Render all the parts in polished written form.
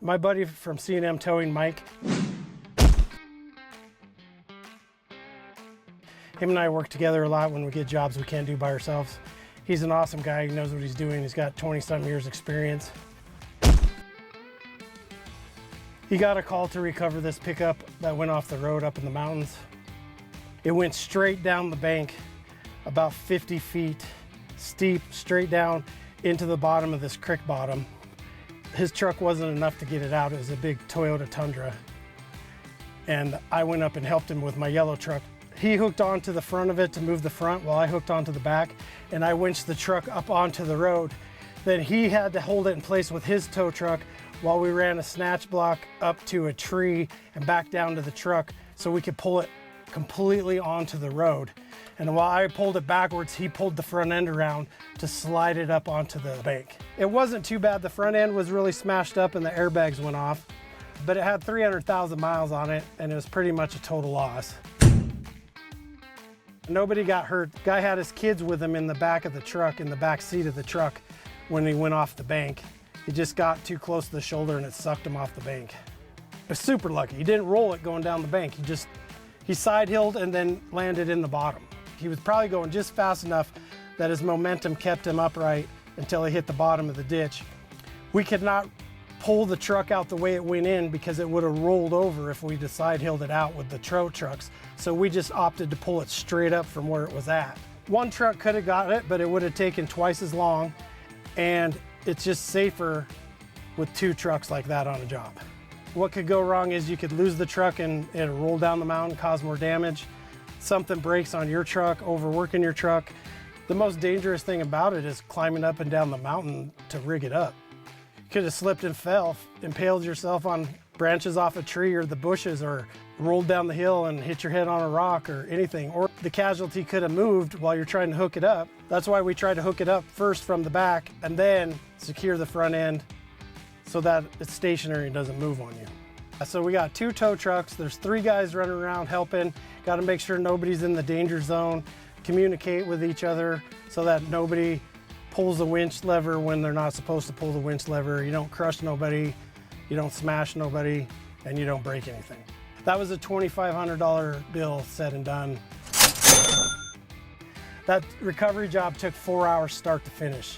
My buddy from CNM Towing, Mike, him and I work together a lot when we get jobs we can't do by ourselves. He's an awesome guy. He knows what he's doing. He's got 20-something years experience. He got a call to recover this pickup that went off the road up in the mountains. It went straight down the bank, about 50 feet steep, straight down into the bottom of this creek bottom. His truck wasn't enough to get it out. It was a big Toyota Tundra. And I went up and helped him with my yellow truck. He hooked onto the front of it to move the front while I hooked onto the back, and I winched the truck up onto the road. Then he had to hold it in place with his tow truck while we ran a snatch block up to a tree and back down to the truck so we could pull it completely onto the road. And while I pulled it backwards, he pulled the front end around to slide it up onto the bank. It wasn't too bad. The front end was really smashed up and the airbags went off, but it had 300,000 miles on it and it was pretty much a total loss. Nobody got hurt. The guy had his kids with him in the back of the truck, in the back seat of the truck when he went off the bank. He just got too close to the shoulder and it sucked him off the bank. It was super lucky. He didn't roll it going down the bank. He side hilled and then landed in the bottom. He was probably going just fast enough that his momentum kept him upright until he hit the bottom of the ditch. We could not pull the truck out the way it went in because it would have rolled over if we just side hilled it out with the tow trucks. So we just opted to pull it straight up from where it was at. One truck could have got it, but it would have taken twice as long, and it's just safer with two trucks like that on a job. What could go wrong is you could lose the truck and it'll roll down the mountain, cause more damage. Something breaks on your truck, overworking your truck. The most dangerous thing about it is climbing up and down the mountain to rig it up. You could have slipped and fell, impaled yourself on branches off a tree or the bushes, or rolled down the hill and hit your head on a rock or anything. Or the casualty could have moved while you're trying to hook it up. That's why we try to hook it up first from the back and then secure the front end so that it's stationary and doesn't move on you. So we got two tow trucks. There's 3 guys running around helping. Got to make sure nobody's in the danger zone. Communicate with each other so that nobody pulls the winch lever when they're not supposed to pull the winch lever. You don't crush nobody, you don't smash nobody, and you don't break anything. That was a $2,500 bill said and done. That recovery job took 4 hours start to finish.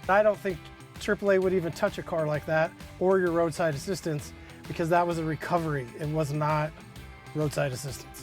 I don't think AAA would even touch a car like that or your roadside assistance, because that was a recovery. It was not roadside assistance.